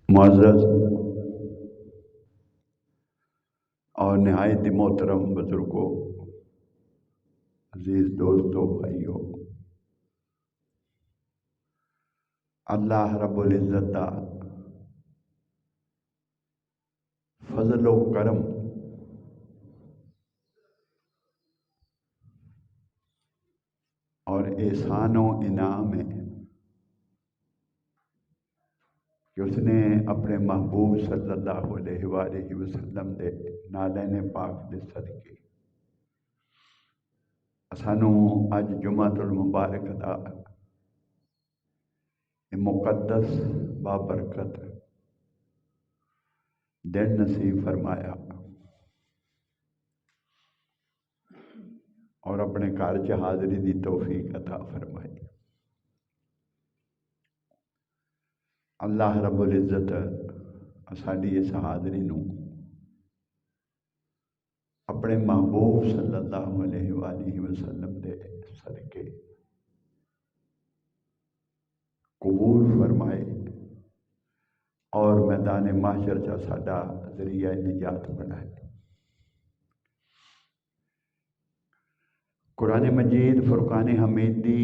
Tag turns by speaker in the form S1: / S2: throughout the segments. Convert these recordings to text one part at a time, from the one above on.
S1: معزز اور نہایت ہی محترم بزرگوں، عزیز دوستوں، بھائیوں، اللہ رب العزت دا فضل و کرم اور احسان و انعام ہے کہ اس نے اپنے محبوب صلی اللہ علیہ وآلہ وسلم دے نالین پاک دے صدقے سانوں اج جمعۃ المبارک دا مقدس بابرکت دن نصیب فرمایا اور اپنے گھر چ حاضری دی توفیق عطا فرمائی۔ اللہ رب العزت ساڈی اس حاضری نو اپنے محبوب صلی اللہ علیہ وآلہ وسلم دے صدقے قبول فرمائے اور میدان محشر چا ساڈا ذریعہ نجات بنائے۔ قرآن مجید فرقان حمید دی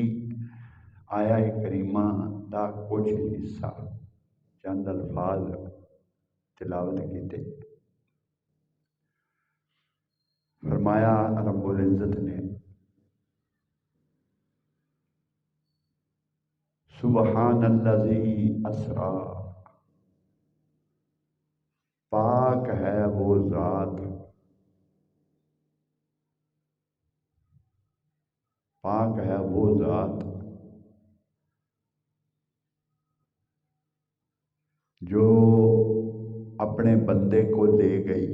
S1: آیا کریمہ دا کچھ حصہ چند الفاظ تلاوت کیتے۔ فرمایا رب العزت نے سبحان الذی اسرا، پاک ہے وہ ذات، پاک ہے وہ ذات جو اپنے بندے کو لے گئی،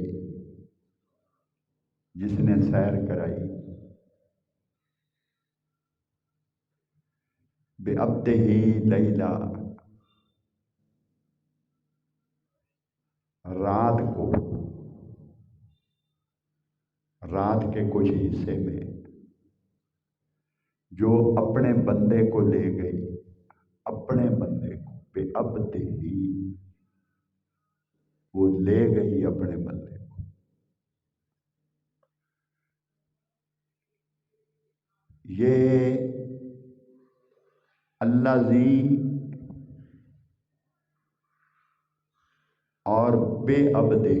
S1: جس نے سیر کرائی، بعبدہ لیلا، رات کو، رات کے کچھ حصے میں جو اپنے بندے کو لے گئی، اپنے بندے کو، بعبدہ، وہ لے گئی اپنے بندے کو۔ یہ الذی اور بے عبدہ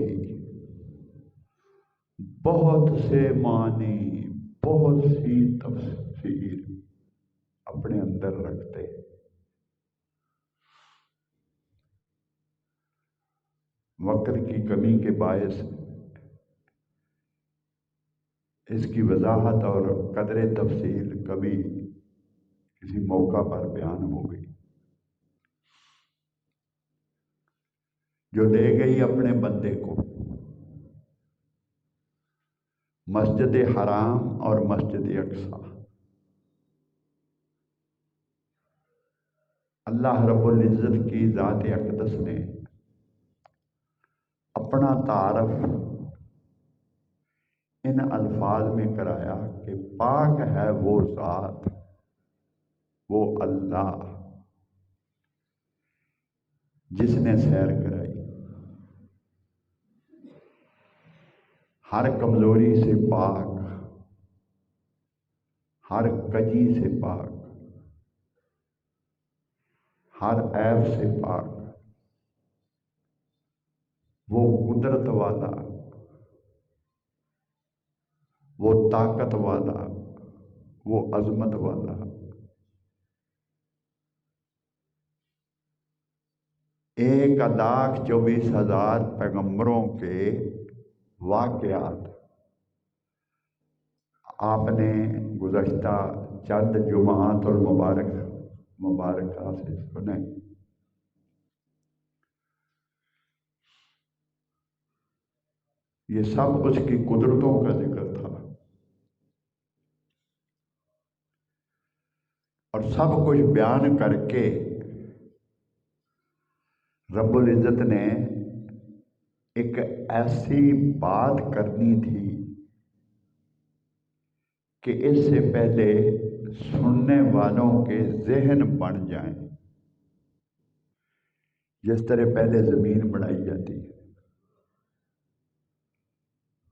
S1: بہت سے معنی، بہت سی تفسیر اپنے اندر رکھتے۔ وقت کی کمی کے باعث اس کی وضاحت اور قدر تفصیل کبھی کسی موقع پر بیان ہو گئی۔ جو لے گئی اپنے بندے کو مسجد حرام اور مسجد اقصی، اللہ رب العزت کی ذات اقدس نے اپنا تعارف ان الفاظ میں کرایا کہ پاک ہے وہ ذات، وہ اللہ جس نے سیر کرائی، ہر کمزوری سے پاک، ہر کجی سے پاک، ہر عیب سے پاک، وہ قدرت والا، وہ طاقت والا، وہ عظمت والا، 1,24,000 پیغمبروں کے واقعات آپ نے گزشتہ چند جمعات اور مبارکہ سے سنے۔ یہ سب اس کی قدرتوں کا ذکر تھا اور سب کچھ بیان کر کے رب العزت نے ایک ایسی بات کرنی تھی کہ اس سے پہلے سننے والوں کے ذہن بن جائیں، جس طرح پہلے زمین بنائی جاتی ہے،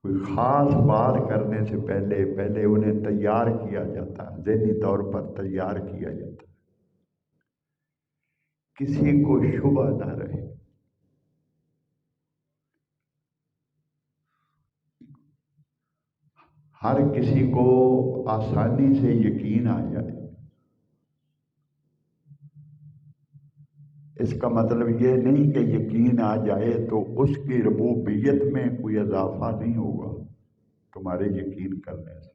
S1: کوئی خاص بات کرنے سے پہلے انہیں تیار کیا جاتا ہے، ذہنی طور پر تیار کیا جاتا ہے، کسی کو شبہ نہ رہے۔ ہر کسی کو آسانی سے یقین آ جائے۔ اس کا مطلب یہ نہیں کہ یقین آ جائے تو اس کی ربوبیت میں کوئی اضافہ نہیں ہوگا تمہارے یقین کرنے سے،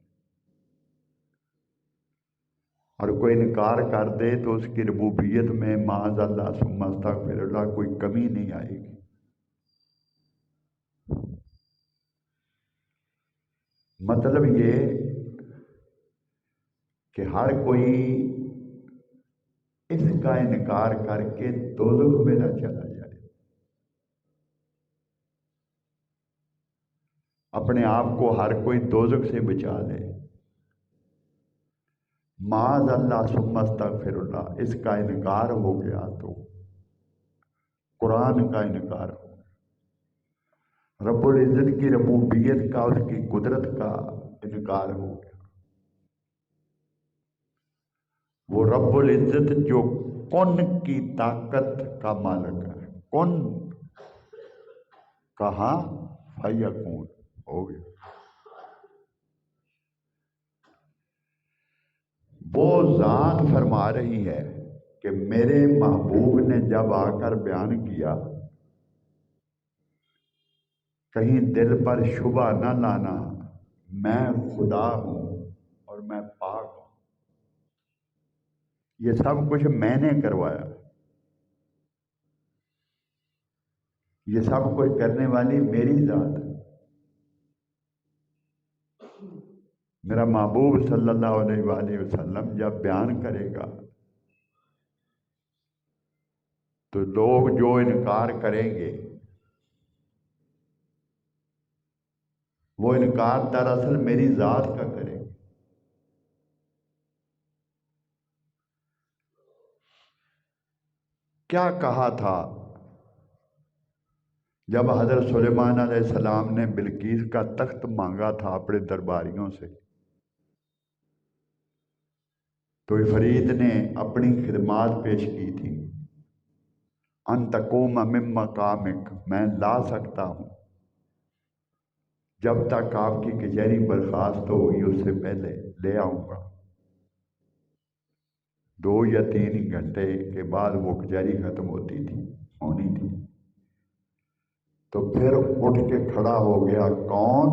S1: اور کوئی انکار کر دے تو اس کی ربوبیت میں معاذ اللہ ثم استغفر اللہ کوئی کمی نہیں آئے گی۔ مطلب یہ کہ ہر کوئی اس کا انکار کر کے دوزخ میں نہ چلا جائے، اپنے آپ کو ہر کوئی دوزخ سے بچا لے۔ معاذ اللہ ثم استغفر اللہ، اس کا انکار ہو گیا تو قرآن کا انکار ہو گیا، رب العزت کی ربوبیت کا، اس کی قدرت کا انکار ہو گیا۔ وہ رب العزت جو کن کی طاقت کا مالک ہے، کن کہا فیکون، ہو گیا۔ وہ ذات فرما رہی ہے کہ میرے محبوب نے جب آ کر بیان کیا، کہیں دل پر شبہ نہ لانا، میں خدا ہوں اور میں پاک ہوں، یہ سب کچھ میں نے کروایا، یہ سب کچھ کرنے والی میری ذات ہے۔ میرا محبوب صلی اللہ علیہ وآلہ وسلم جب بیان کرے گا تو لوگ جو انکار کریں گے وہ انکار دراصل میری ذات کا کریں گے۔ کیا کہا تھا جب حضرت سلیمان علیہ السلام نے بلقیس کا تخت مانگا تھا اپنے درباریوں سے، تو عفریت نے اپنی خدمات پیش کی تھی، ان تقوم من مقامک، میں لا سکتا ہوں جب تک آپ کی کچہری برخاست ہوگی اس سے پہلے لے آؤں گا۔ 2 یا 3 گھنٹے کے بعد وہ کچہری ختم ہوتی تھی، ہونی تھی، تو پھر اٹھ کے کھڑا ہو گیا، کون؟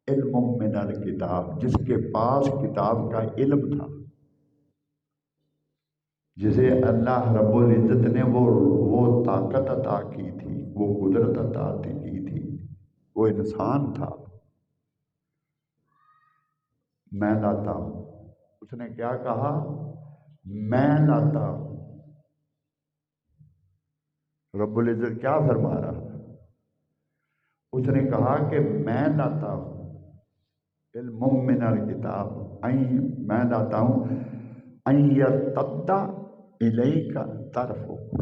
S1: علم من الکتاب، جس کے پاس کتاب کا علم تھا، جسے اللہ رب العزت نے وہ طاقت عطا کی تھی، وہ قدرت عطا کی تھی، وہ انسان تھا۔ میں لاتا ہوں، اس نے کیا کہا؟ میں لاتا ہوں۔ رب العزت کیا فرما رہا ہے؟ اس نے کہا کہ میں لاتا ہوں، علم من الکتاب، میں لاتا ہوں، ان یرتد الیک طرفک،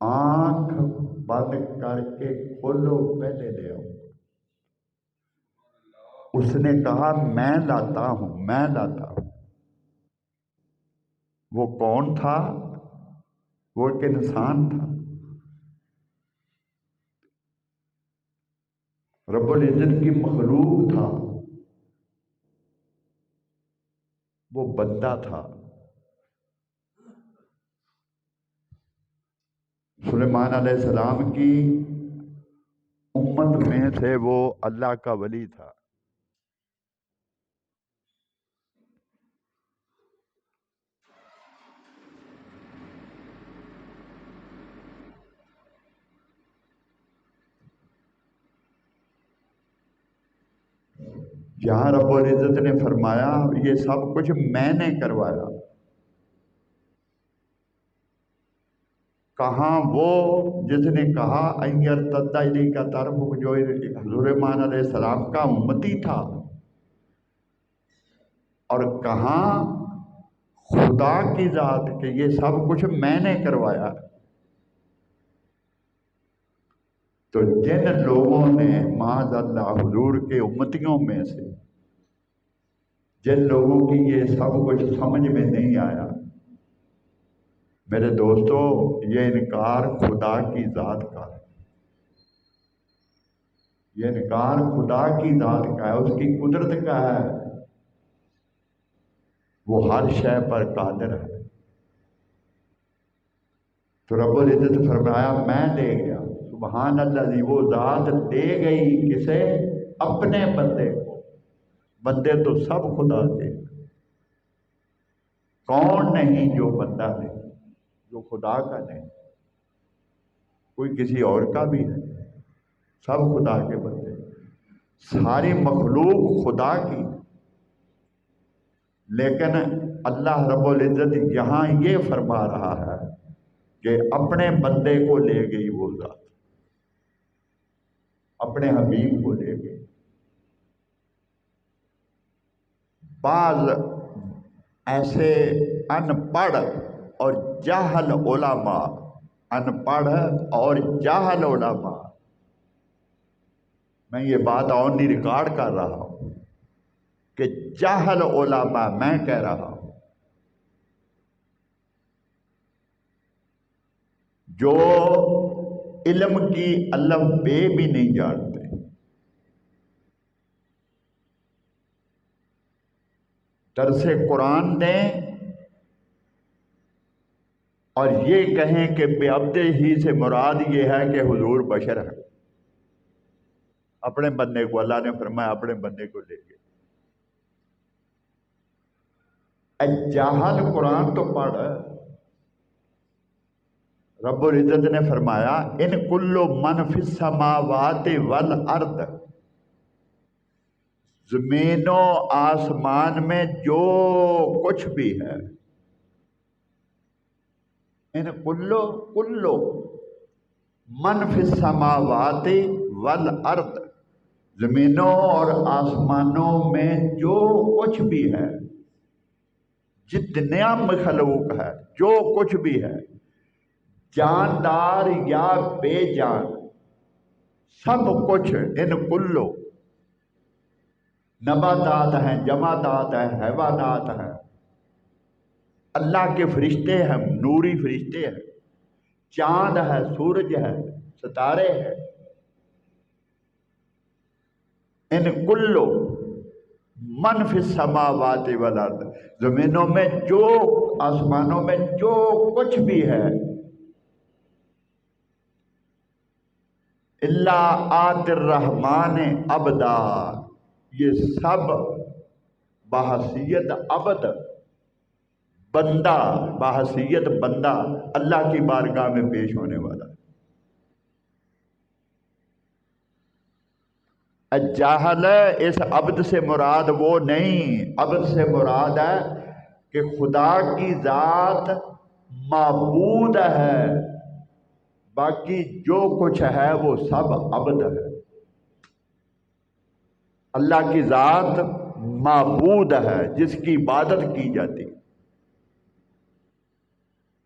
S1: آنکھ بند کر کے کھولو، پہلے لے آؤ۔ اس نے کہا میں لاتا ہوں، میں لاتا ہوں۔ وہ کون تھا؟ وہ ایک انسان تھا۔ رب العزت کی مخلوق تھا، وہ بندہ تھا۔ سلیمان علیہ السلام کی امت میں سے وہ اللہ کا ولی تھا۔ جہاں رب العزت نے فرمایا یہ سب کچھ میں نے کروایا، کہاں وہ جس نے کہا ان یرتد الیک طرفک، جو سلیمان علیہ السلام کا امتی تھا، اور کہاں خدا کی ذات کہ یہ سب کچھ میں نے کروایا۔ تو جن لوگوں نے معاذ اللہ حضور کے امتیوں میں سے جن لوگوں کی یہ سب کچھ سمجھ میں نہیں آیا، میرے دوستو، یہ انکار خدا کی ذات کا ہے، یہ انکار خدا کی ذات کا ہے، اس کی قدرت کا ہے، وہ ہر شے پر قادر ہے۔ تو رب العزت فرمایا میں دے گیا، سبحان اللہ جی، وہ ذات دے گئی کسے؟ اپنے بندے کو۔ بندے تو سب خدا کے، کون نہیں جو بندہ نہیں، جو خدا کا نہیں، کوئی کسی اور کا بھی ہے، سب خدا کے بندے، ساری مخلوق خدا کی۔ لیکن اللہ رب العزت یہاں یہ فرما رہا ہے کہ اپنے بندے کو لے گئی وہ ذات، اپنے حبیب کو لے گئی۔ بعض ایسے ان پڑھ اور جاہل علماء، ان پڑھ اور جاہل علماء، میں یہ بات اور نہیں ریکارڈ کر رہا ہوں کہ جاہل علماء، میں کہہ رہا ہوں، جو علم کی الف بے بھی نہیں جانتے، درس قرآن دیں اور یہ کہیں کہ بے عبد ہی سے مراد یہ ہے کہ حضور بشر ہے، اپنے بندے کو، اللہ نے فرمایا اپنے بندے کو لے گئے۔ جاہل قرآن تو پڑھ، رب العزت نے فرمایا ان کل من فی السماوات والارض، زمین و آسمان میں جو کچھ بھی ہے، ان کلو من فی السماوات والارض، زمینوں اور آسمانوں میں جو کچھ بھی ہے، جتنا مخلوق ہے، جو کچھ بھی ہے، جاندار یا بے جان، سب کچھ، ان کلو، نباتات ہیں، جمادات ہیں، حیوانات ہیں، اللہ کے فرشتے ہیں، نوری فرشتے ہیں، چاند ہے، سورج ہے، ستارے ہیں، ان کلو من فی السماوات والارض، زمینوں میں جو، آسمانوں میں جو کچھ بھی ہے، الا آت الرحمن عبدا، یہ سب بحیثیت عبد، بندہ، بحیثیت بندہ اللہ کی بارگاہ میں پیش ہونے والا ہے۔ الجاہل، اس عبد سے مراد وہ نہیں، عبد سے مراد ہے کہ خدا کی ذات معبود ہے، باقی جو کچھ ہے وہ سب عبد ہے۔ اللہ کی ذات معبود ہے، جس کی عبادت کی جاتی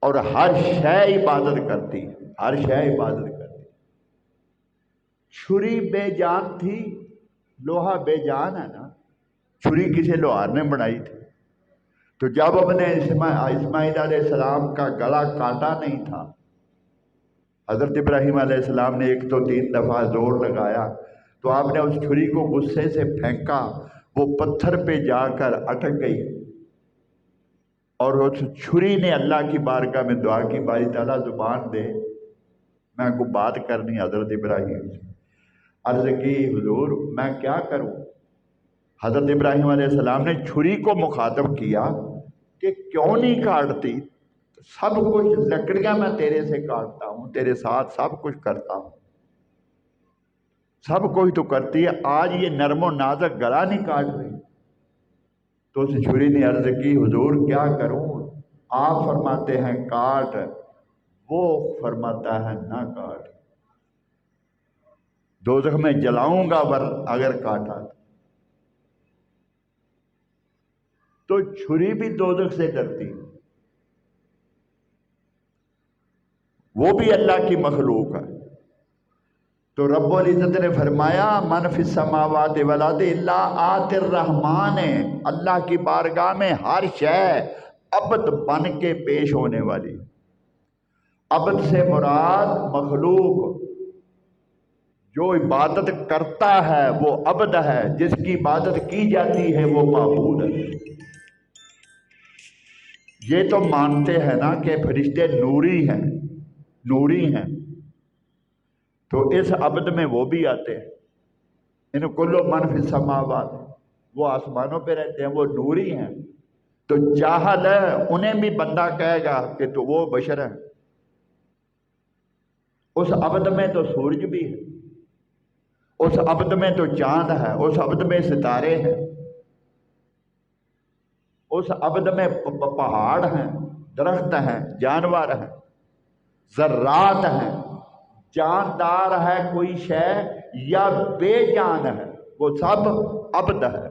S1: اور ہر شے عبادت کرتی، ہر شے عبادت کرتی۔ چھری بے جان تھی، لوہا بے جان ہے نا، چھری کسی لوہار نے بنائی تھی، تو جب ہم نے اسماعیل علیہ السلام کا گلا کاٹا نہیں تھا، حضرت ابراہیم علیہ السلام نے 1 تو 3 دفعہ زور لگایا، تو آپ نے اس چھری کو غصے سے پھینکا، وہ پتھر پہ جا کر اٹک گئی، اور اس چھری نے اللہ کی بارگاہ میں دعا کی، باری تعالیٰ زبان دے، میں کو بات کرنی حضرت ابراہیم سے۔ عرض کی حضور میں کیا کروں؟ حضرت ابراہیم علیہ السلام نے چھری کو مخاطب کیا کہ کیوں نہیں کاٹتی؟ سب کچھ، لکڑیاں میں تیرے سے کاٹتا ہوں، تیرے ساتھ سب کچھ کرتا ہوں، سب کچھ تو کرتی ہے، آج یہ نرم و نازک گلا نہیں کاٹ رہی؟ تو اس چھری نے عرض کی حضور کیا کروں؟ آپ فرماتے ہیں کاٹ، وہ فرماتا ہے نہ کاٹ، دوزخ میں جلاؤں گا اگر کاٹا۔ تو چھری بھی دوزخ سے ڈرتی، وہ بھی اللہ کی مخلوق ہے، تو رب العزت نے فرمایا من فی السماوات والارض الا آتی الرحمن، اللہ کی بارگاہ میں ہر شے عبد بن کے پیش ہونے والی۔ عبد سے مراد مخلوق، جو عبادت کرتا ہے وہ عبد ہے، جس کی عبادت کی جاتی ہے وہ معبود ہے۔ یہ تو مانتے ہیں نا کہ فرشتے نوری ہیں، نوری ہیں، تو اس عبد میں وہ بھی آتے ہیں۔ ان کلو من فی السماوات، وہ آسمانوں پہ رہتے ہیں، وہ نوری ہیں، تو جاہل ہے انہیں بھی بندہ کہے گا کہ تو وہ بشر ہے۔ اس عبد میں تو سورج بھی ہے، اس عبد میں تو چاند ہے، اس عبد میں ستارے ہیں، اس عبد میں پہاڑ ہیں، درخت ہیں، جانور ہیں، ذرات ہیں، جاندار ہے کوئی شے یا بے جان ہے، وہ سب عبد ہے۔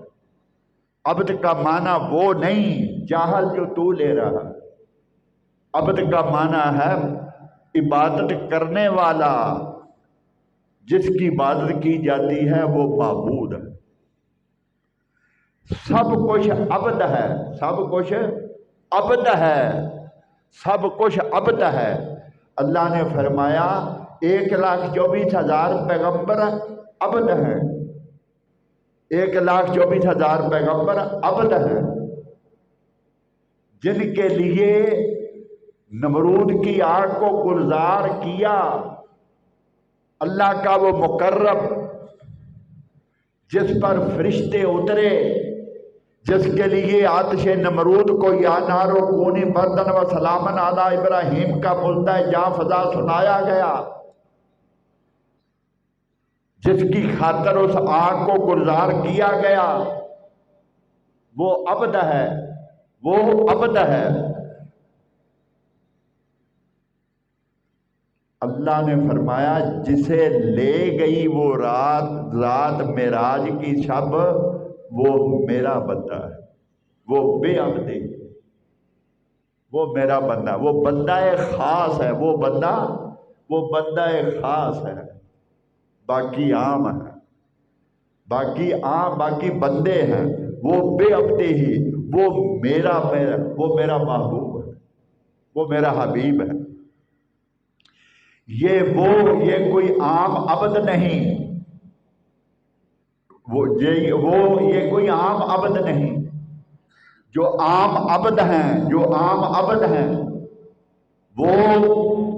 S1: عبد کا معنی وہ نہیں جاہل جو تو لے رہا ہے، عبد کا معنی ہے عبادت کرنے والا، جس کی عبادت کی جاتی ہے وہ معبود ہے۔ سب کچھ عبد ہے، سب کچھ عبد ہے، سب کچھ عبد ہے۔ اللہ نے فرمایا 1,24,000 پیغمبر عبد ہیں، 1,24,000 پیغمبر عبد ہیں، جن کے لیے نمرود کی آگ کو گلزار کیا اللہ کا وہ مقرب، جس پر فرشتے اترے، جس کے لیے آتش نمرود کو یا نارو کونی بردن و سلامن علی ابراہیم کا ملتہ جا فضا سنایا گیا، جس کی خاطر اس آگ کو گلزار کیا گیا، وہ عبد ہے، وہ عبد ہے۔ اللہ نے فرمایا جسے لے گئی وہ رات معراج کی شب، وہ میرا بندہ ہے، وہ بے عبدی، وہ میرا بندہ، وہ بندہ خاص ہے، وہ بندہ خاص ہے، باقی عام ہے، باقی بندے ہیں، وہ بے عبدی ہی، وہ میرا محبوب ہے، وہ میرا حبیب ہے۔ یہ کوئی عام عبد نہیں، یہ کوئی عام عبد نہیں۔ جو عام عبد ہیں وہ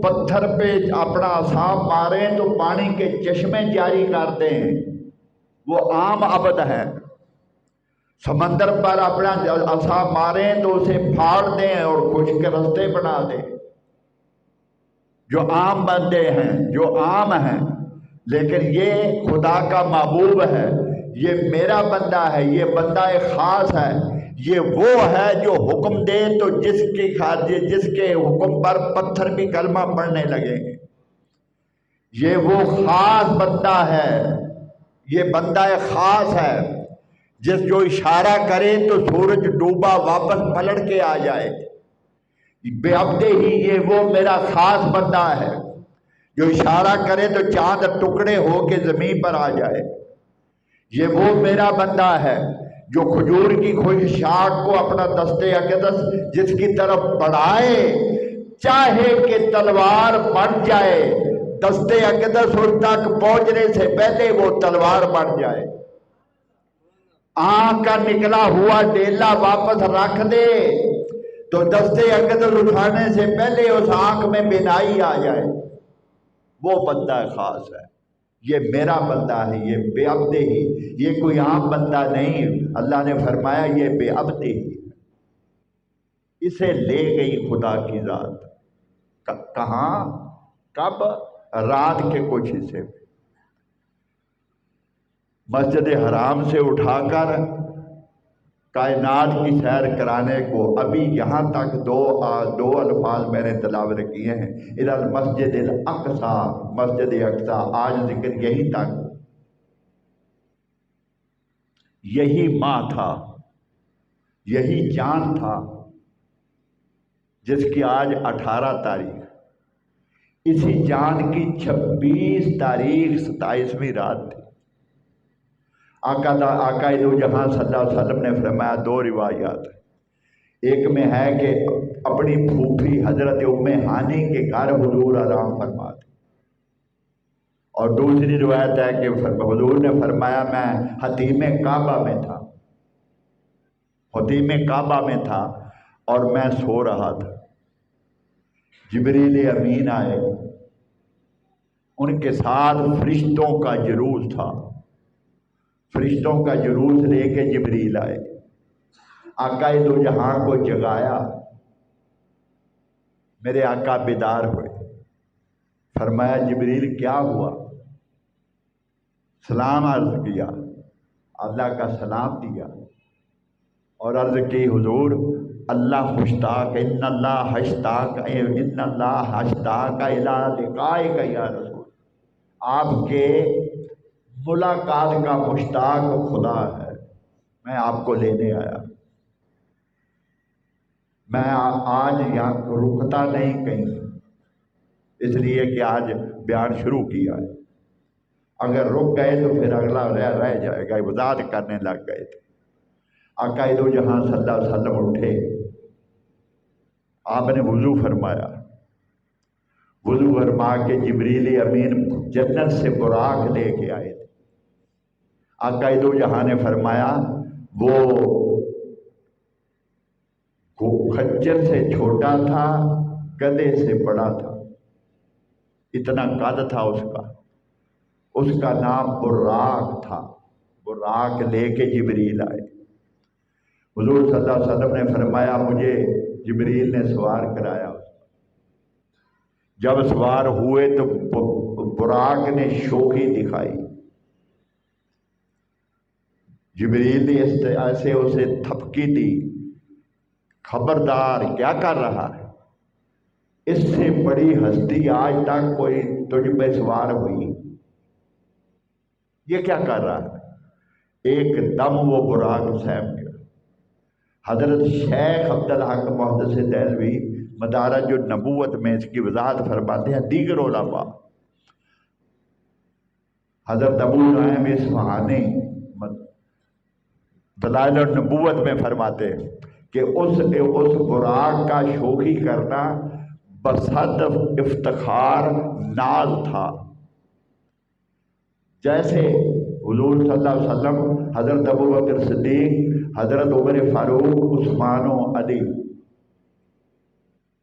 S1: پتھر پہ اپنا عصا ماریں تو پانی کے چشمے جاری کر دیں، وہ عام عبد ہیں۔ سمندر پر اپنا عصا ماریں تو اسے پھاڑ دیں اور خشک رستے بنا دیں، جو عام بندے ہیں، جو عام ہیں۔ لیکن یہ خدا کا محبوب ہے، یہ میرا بندہ ہے، یہ بندہ خاص ہے، یہ وہ ہے جو حکم دے تو جس کے حکم پر پتھر بھی کلمہ پڑھنے لگیں گے۔ یہ وہ خاص بندہ ہے، یہ بندہ خاص ہے، جو اشارہ کرے تو سورج ڈوبا واپس پلٹ کے آ جائے۔ بے عبدے ہی، یہ وہ میرا خاص بندہ ہے جو اشارہ کرے تو چاند ٹکڑے ہو کے زمین پر آ جائے۔ یہ وہ میرا بندہ ہے جو کھجور کی خوش شاخ کو اپنا دستے اقدس جس کی طرف بڑھائے، چاہے کہ تلوار بن جائے، دستے اقدس اس تک پہنچنے سے پہلے وہ تلوار بن جائے۔ آنکھ کا نکلا ہوا ڈیلا واپس رکھ دے تو دستے اقدس اٹھانے سے پہلے اس آنکھ میں بینائی آ جائے، وہ بندہ خاص ہے، یہ میرا بندہ ہے، یہ بے عبدے ہی، یہ کوئی عام بندہ نہیں۔ اللہ نے فرمایا یہ بے عبدے ہی، اسے لے گئی خدا کی ذات۔ کہاں؟ کب؟ رات کے کچھ حصے میں مسجد حرام سے اٹھا کر کائنات کی سیر کرانے کو، ابھی یہاں تک دو الفاظ میں نے تلاوت کیے ہیں، الی المسجد الاقصی، مسجد اقصی، آج ذکر یہی تک۔ یہی ماہ تھا، یہی چاند تھا جس کی آج 18 تاریخ، اسی جان کی 26 تاریخ 27ویں رات تھی۔ آقا دو جہاں صلی اللہ علیہ وسلم نے فرمایا، دو روایات، ایک میں ہے کہ اپنی پھوپھی حضرت ام ہانی کے گھر حضور آرام فرما تھے، اور دوسری روایت ہے کہ حضور نے فرمایا میں حتیم کعبہ میں تھا، حتیم کعبہ میں تھا اور میں سو رہا تھا، جبریل امین آئے، ان کے ساتھ فرشتوں کا جلوس تھا، فرشتوں کا جلوس لے کے جبریل آئے، آقا دو جہاں کو جگایا، میرے آقا بیدار ہوئے، فرمایا جبریل کیا ہوا؟ سلام عرض کیا، اللہ کا سلام دیا اور عرض کی حضور اللہ مشتاق، ان اللہ اشتاق الی لقائک یا رسول، آپ کے ملاقات کا مشتاق خدا ہے، میں آپ کو لینے آیا، میں آج یہاں رکتا نہیں کہیں، اس لیے کہ آج بیان شروع کیا ہے، اگر رک گئے تو پھر اگلا رہ جائے گا، وضاحت کرنے لگ گئے تھے۔ آقا دو جہاں صلی اللہ علیہ وسلم اٹھے، آپ نے وضو فرمایا، وضو فرما کے جبریل امین جنت سے براق لے کے آئے تھے، آقا دو جہاں نے فرمایا وہ خنجر سے چھوٹا تھا، گدے سے بڑا تھا، اتنا قد تھا اس کا نام براق تھا، براق لے کے جبریل آئے، حضور صلی اللہ علیہ وسلم نے فرمایا مجھے جبریل نے سوار کرایا، جب سوار ہوئے تو براق نے شوخی دکھائی، جبریل نے ایسے اسے تھپکی دی، خبردار کیا کر رہا ہے، اس سے بڑی ہستی آج تک کوئی تجھ پہ سوار ہوئی، یہ کیا کر رہا ہے؟ ایک دم وہ براق سہم گیا۔ حضرت شیخ عبدالحق محدث دہلوی مدارج النبوت میں اس کی وضاحت فرماتے ہیں، دیگر علماء حضرت ابو نعیم اصفہانی دلائل النبوت میں فرماتے ہیں کہ اس براق کا شوخی کرنا بصد افتخار ناز تھا، جیسے حضور صلی اللہ علیہ وسلم حضرت ابوبکر صدیق، حضرت عمر فاروق، عثمان و علی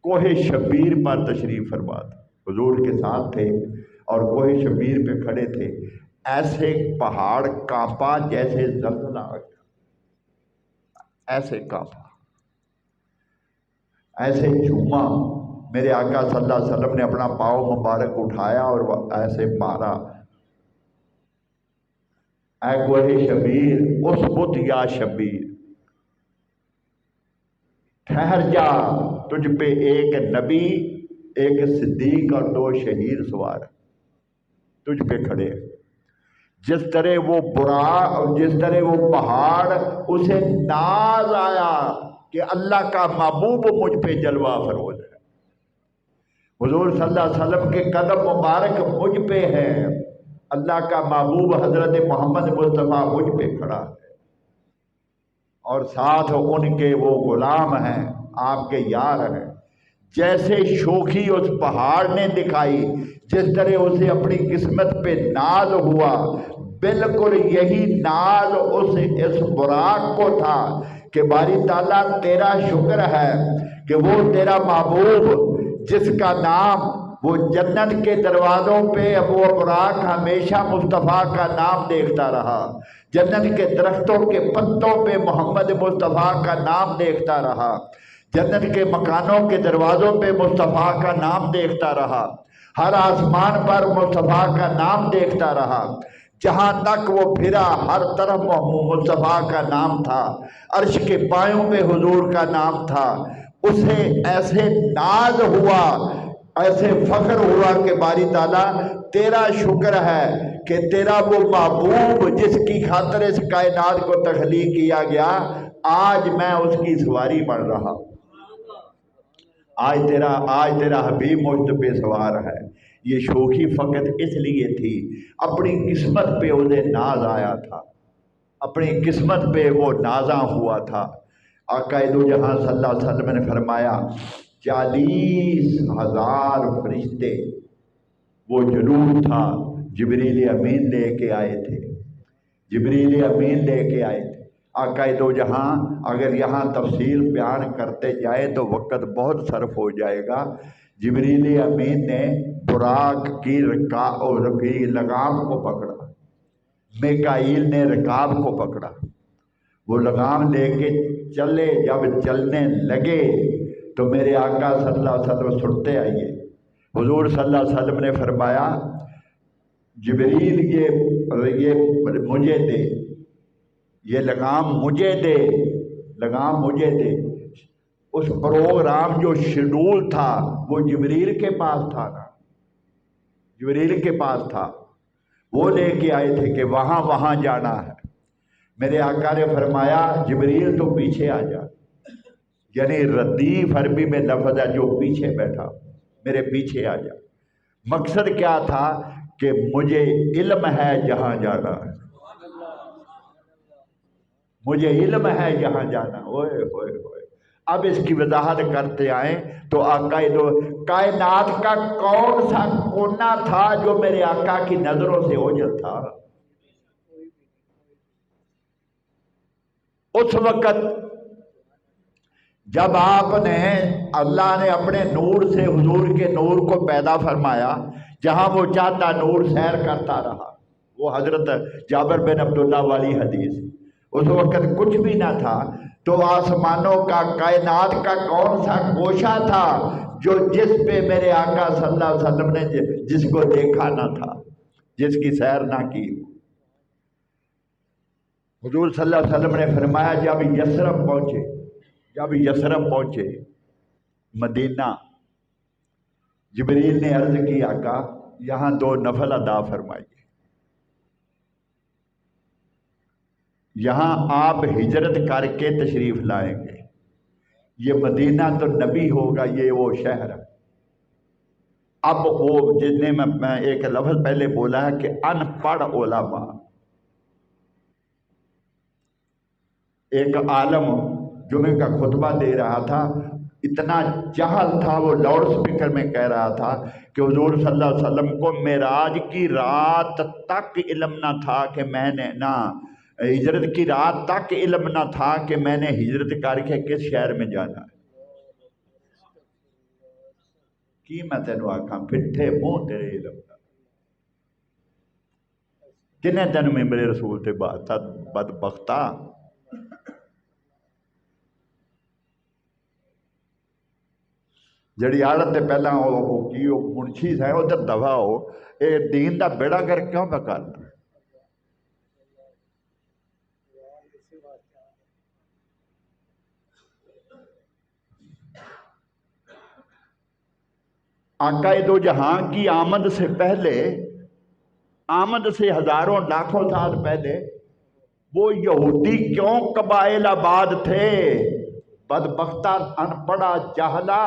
S1: کوہ شبیر پر تشریف فرما تھے، حضور کے ساتھ تھے اور کوہ شبیر پہ کھڑے تھے، ایسے پہاڑ کانپا جیسے زلزلہ آ گیا، ایسے کانپا، ایسے جھوما، میرے آقا صلی اللہ علیہ وسلم نے اپنا پاؤں مبارک اٹھایا اور ایسے مارا، اے کوہ شبیر اسبت یا شبیر، ٹھہر جا، تجھ پہ ایک نبی، ایک صدیق اور 2 شہید سوار تجھ پہ کھڑے، جس طرح وہ جس طرح وہ پہاڑ اسے ناز آیا کہ اللہ کا محبوب مجھ پہ جلوہ افروز ہے، حضور صلی اللہ علیہ وسلم کے قدم مبارک مجھ پہ ہے، اللہ کا محبوب حضرت محمد مصطفیٰ مجھ پہ کھڑا ہے، اور ساتھ ان کے وہ غلام ہیں، آپ کے یار ہیں، جیسے شوخی اس پہاڑ نے دکھائی، جس طرح اسے اپنی قسمت پہ ناز ہوا، بالکل یہی ناز اس براق کو تھا کہ باری تعالیٰ تیرا شکر ہے کہ وہ تیرا محبوب جس کا نام وہ جنت کے دروازوں پہ وہ براق ہمیشہ مصطفیٰ کا نام دیکھتا رہا، جنت کے درختوں کے پتوں پہ محمد مصطفیٰ کا نام دیکھتا رہا، جنت کے مکانوں کے دروازوں پہ مصطفیٰ کا نام دیکھتا رہا، ہر آسمان پر مصطفیٰ کا نام دیکھتا رہا، جہاں تک وہ پھرا ہر طرف مصطفیٰ کا نام تھا، عرش کے پایوں پہ حضور کا نام تھا، اسے ایسے ناز ہوا، ایسے فخر ہوا کہ باری تعالیٰ تیرا شکر ہے کہ تیرا وہ محبوب جس کی خاطر اس کائنات کو تخلیق کیا گیا، آج میں اس کی سواری بن رہا ہوں، آج تیرا حبیب مجھ پہ سوار ہے۔ یہ شوخی فقط اس لیے تھی اپنی قسمت پہ انہیں ناز آیا تھا، اپنی قسمت پہ وہ نازاں ہوا تھا۔ آقا دو جہاں صلی اللہ علیہ وسلم نے فرمایا 40,000 فرشتے وہ جلوس تھا جبریل امین لے کے آئے تھے، جبریل امین لے کے آئے تھے۔ آقا دو جہاں اگر یہاں تفصیل بیان کرتے جائے تو وقت بہت صرف ہو جائے گا۔ جبریل امین نے براق کی لگام کو پکڑا، میکائیل نے رکاب کو پکڑا، وہ لگام لے کے چلے۔ جب چلنے لگے تو میرے آقا صلی اللہ علیہ وسلم سنتے آئیے، حضور صلی اللہ علیہ وسلم نے فرمایا جبریل یہ مجھے دے، یہ لگام مجھے دے، لگام مجھے دے۔ اس پروگرام جو شیڈول تھا وہ جبریل کے پاس تھا نا، جبریل کے پاس تھا، وہ لے کے آئے تھے کہ وہاں جانا ہے۔ میرے آقا نے فرمایا جبریل تو پیچھے آ جا، یعنی ردیف عربی میں لفظ ہے جو پیچھے بیٹھا، میرے پیچھے آ جا۔ مقصد کیا تھا کہ مجھے علم ہے جہاں جانا ہے، مجھے علم ہے جہاں جانا۔ اوئے ہوئے ہوئے، اب اس کی وضاحت کرتے آئیں تو آقا دو کائنات کا کون سا کونا تھا جو میرے آقا کی نظروں سے اوجھل تھا؟ اس وقت جب آپ نے اللہ نے اپنے نور سے حضور کے نور کو پیدا فرمایا، جہاں وہ چاہتا نور سیر کرتا رہا۔ وہ حضرت جابر بن عبداللہ والی حدیث، اس وقت کچھ بھی نہ تھا تو آسمانوں کا کائنات کا کون سا گوشہ تھا جو جس پہ میرے آقا صلی اللہ علیہ وسلم نے جس کو دیکھا نہ تھا، جس کی سیر نہ کی۔ حضور صلی اللہ علیہ وسلم نے فرمایا جب یثرب پہنچے مدینہ، جبریل نے عرض کی آقا یہاں 2 نفل ادا فرمائیے، یہاں آپ ہجرت کر کے تشریف لائیں گے، یہ مدینہ تو نبی ہوگا، یہ وہ شہر ہے۔ اب وہ جتنے میں ایک لفظ پہلے بولا ہے کہ ان پڑھ علماء، ایک عالم جمعے کا خطبہ دے رہا تھا، اتنا جہل تھا وہ لاؤڈ سپیکر میں کہہ رہا تھا کہ حضور صلی اللہ علیہ وسلم کو معراج کی رات تک علم نہ تھا کہ میں نے نہ ہجرت کی رات تک علم نہ تھا کہ میں نے ہجرت کر کے کس شہر میں جانا ہے۔ کی میں تینوں آکھاں پھٹھے منہ تیرے علم کا، کنے تینوں ممبر رسول تے بات بدبختہ۔ جڑی عادت تے پہلا کی منشی ہے ادھر دفاع ہو، اے دین دا بیڑا کر کیوں میں کرنا؟ آقا دو جہاں کی آمد سے پہلے، آمد سے ہزاروں لاکھوں سال پہلے وہ یہودی کیوں قبائل آباد تھے؟ بدبختہ ان پڑھا جاہلا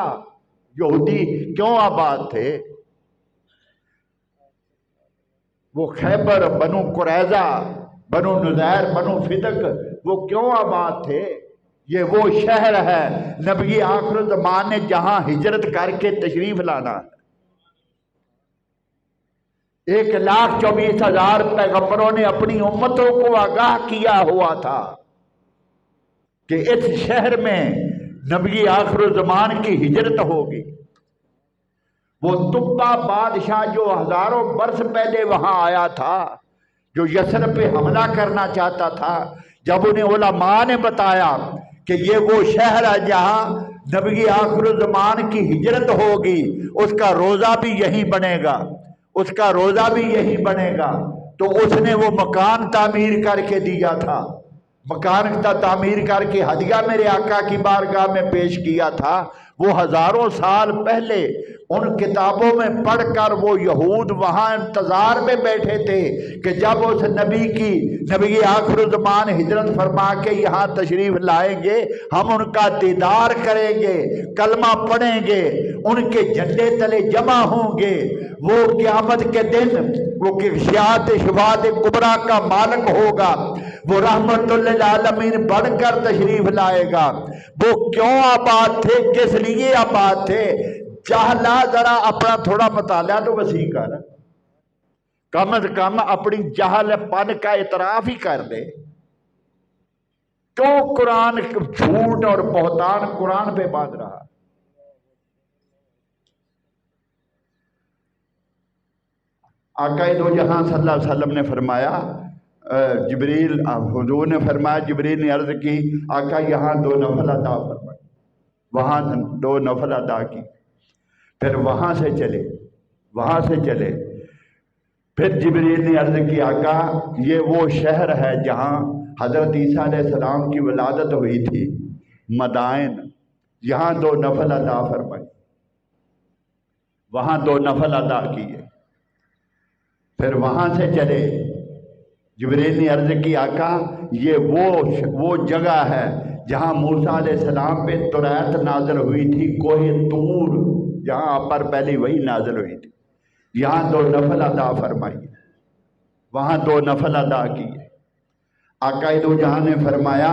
S1: یہودی کیوں آباد تھے؟ وہ خیبر، بنو قریظہ، بنو نذیر، بنو فدق، وہ کیوں آباد تھے؟ یہ وہ شہر ہے نبی آخر زمان نے جہاں ہجرت کر کے تشریف لانا ہے۔ 1,24,000 پیغمبروں نے اپنی امتوں کو آگاہ کیا ہوا تھا کہ اس شہر میں نبی آخر زمان کی ہجرت ہوگی۔ وہ تبا بادشاہ جو ہزاروں برس پہلے وہاں آیا تھا، جو یثرب پہ حملہ کرنا چاہتا تھا، جب انہیں علماء نے بتایا کہ یہ وہ شہر ہے جہاں نبی آخر زمان کی ہجرت ہوگی، اس کا روزہ بھی یہیں بنے گا، اس کا روزہ بھی یہی بنے گا، تو اس نے وہ مکان تعمیر کر کے دیا تھا، مکان تعمیر کر کے ہدیہ میرے آقا کی بارگاہ میں پیش کیا تھا۔ وہ ہزاروں سال پہلے ان کتابوں میں پڑھ کر وہ یہود وہاں انتظار میں بیٹھے تھے کہ جب اس نبی آخر الزمان ہجرت فرما کے یہاں تشریف لائیں گے، ہم ان کا دیدار کریں گے، کلمہ پڑھیں گے، ان کے جھنڈے تلے جمع ہوں گے۔ وہ قیامت کے دن وہ شفاعت کبریٰ کا مالک ہوگا، وہ رحمت للعالمین بن کر تشریف لائے گا۔ وہ کیوں آباد تھے، کس لیے آباد تھے؟ جہلا ذرا اپنا تھوڑا مطالعہ تو وسیع کر، کم از کم اپنی جہل پن کا اعتراف ہی کر دے۔ کیوں قرآن جھوٹ اور بہتان قرآن پہ باندھ رہا؟ آقا دو جہاں صلی اللہ علیہ وسلم نے فرمایا، جبریل حضور نے فرمایا، جبریل نے عرض کی آقا یہاں 2 نفل ادا فرمائے، وہاں 2 نفل ادا کی، پھر وہاں سے چلے، پھر جبریل نے عرض کی آقا یہ وہ شہر ہے جہاں حضرت عیسیٰ علیہ السلام کی ولادت ہوئی تھی، مدائن، یہاں 2 نفل ادا فرمائے، وہاں 2 نفل ادا کیے، پھر وہاں سے چلے۔ جبریل نے عرض کی آقا یہ وہ جگہ ہے جہاں موسیٰ علیہ السلام پہ تورات نازل ہوئی تھی، کوہ طور، جہاں پر پہلی وہی نازل ہوئی تھی، یہاں 2 نفل ادا فرمائیے، وہاں 2 نفل ادا کیے۔ آقا دو جہاں نے فرمایا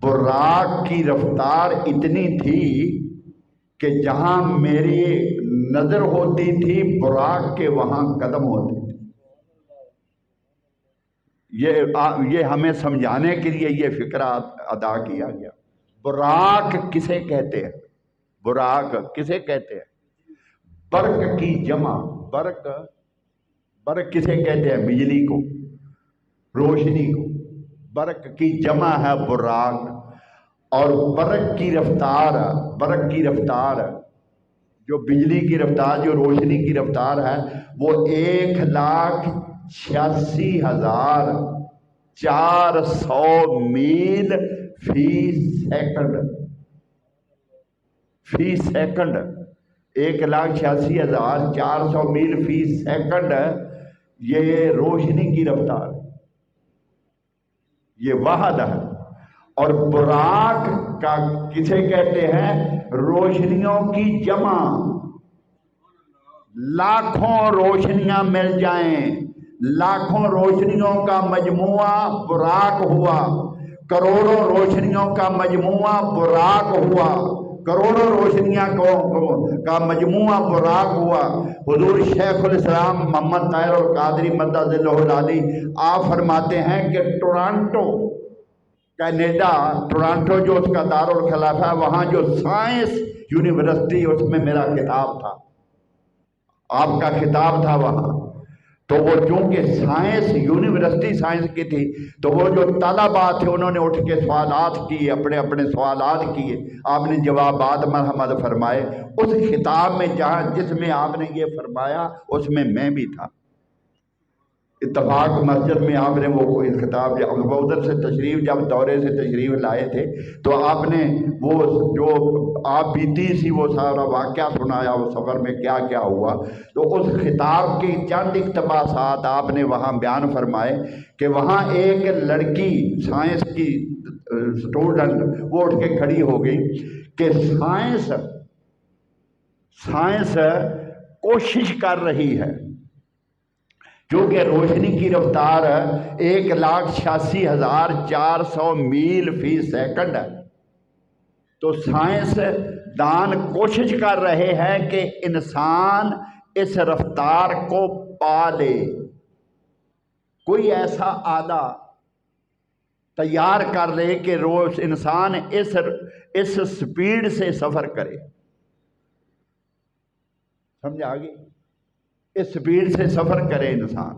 S1: براق کی رفتار اتنی تھی کہ جہاں میری نظر ہوتی تھی براق کے وہاں قدم ہوتے تھے۔ یہ ہمیں سمجھانے کے لیے یہ فکرہ ادا کیا گیا۔ براق کسے کہتے ہیں؟ براق کسے کہتے ہیں؟ برق کی جمع، برق کسے کہتے ہیں؟ بجلی کو، روشنی کو، برق کی جمع ہے براق۔ اور برق کی رفتار جو بجلی کی رفتار، جو روشنی کی رفتار ہے، وہ 1,86,400 میل فی سیکنڈ، 1,86,400 میل فی سیکنڈ، یہ روشنی کی رفتار، یہ واحد ہے۔ اور براق کا کسے کہتے ہیں؟ روشنیوں کی جمع۔ لاکھوں روشنیاں مل جائیں، لاکھوں روشنیوں کا مجموعہ براق ہوا، کروڑوں روشنیوں کا مجموعہ براق ہوا، کروڑوں روشنیاں کا مجموعہ براق ہوا۔ حضور شیخ الاسلام محمد طاہر القادری مدد ذلہ العالی آپ فرماتے ہیں کہ ٹورانٹو، کینیڈا، ٹورانٹو جو اس کا دارالخلافہ ہے، وہاں جو سائنس یونیورسٹی، اس میں میرا خطاب تھا، آپ کا خطاب تھا وہاں۔ تو وہ چونکہ سائنس یونیورسٹی سائنس کی تھی، تو وہ جو طلباء تھے انہوں نے اٹھ کے سوالات کیے، اپنے سوالات کیے، آپ نے جوابات مرحمت فرمائے۔ اس خطاب میں جس میں آپ نے یہ فرمایا، اس میں میں بھی تھا۔ اتفاق مسجد میں آپ نے وہ خطاب، جب ادھر سے تشریف، جب دورے سے تشریف لائے تھے، تو آپ نے وہ جو آپ بیتی سی وہ سارا واقعہ سنایا، اس سفر میں کیا کیا ہوا۔ تو اس خطاب کی چند اقتباسات آپ نے وہاں بیان فرمائے کہ وہاں ایک لڑکی سائنس کی اسٹوڈنٹ وہ اٹھ کے کھڑی ہو گئی کہ سائنس کوشش کر رہی ہے، کیونکہ روشنی کی رفتار 1,86,400 میل فی سیکنڈ ہے، تو سائنس دان کوشش کر رہے ہیں کہ انسان اس رفتار کو پا لے، کوئی ایسا آلہ تیار کر لے کہ روز انسان اس سپیڈ سے سفر کرے۔ سمجھ آ گئی؟ اس سپیڈ سے سفر کرے انسان۔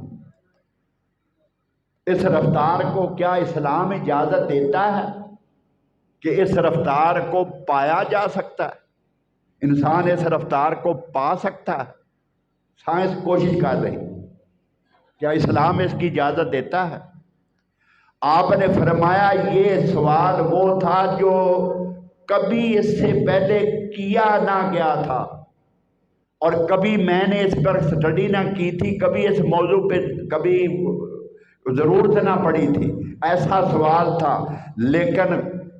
S1: اس رفتار کو کیا اسلام اجازت دیتا ہے کہ اس رفتار کو پایا جا سکتا ہے؟ انسان اس رفتار کو پا سکتا ہے؟ سائنس کوشش کر رہی، کیا اسلام اس کی اجازت دیتا ہے؟ آپ نے فرمایا یہ سوال وہ تھا جو کبھی اس سے پہلے کیا نہ گیا تھا، اور کبھی میں نے اس پر سٹڈی نہ کی تھی، کبھی اس موضوع پہ کبھی ضرورت نہ پڑی تھی، ایسا سوال تھا۔ لیکن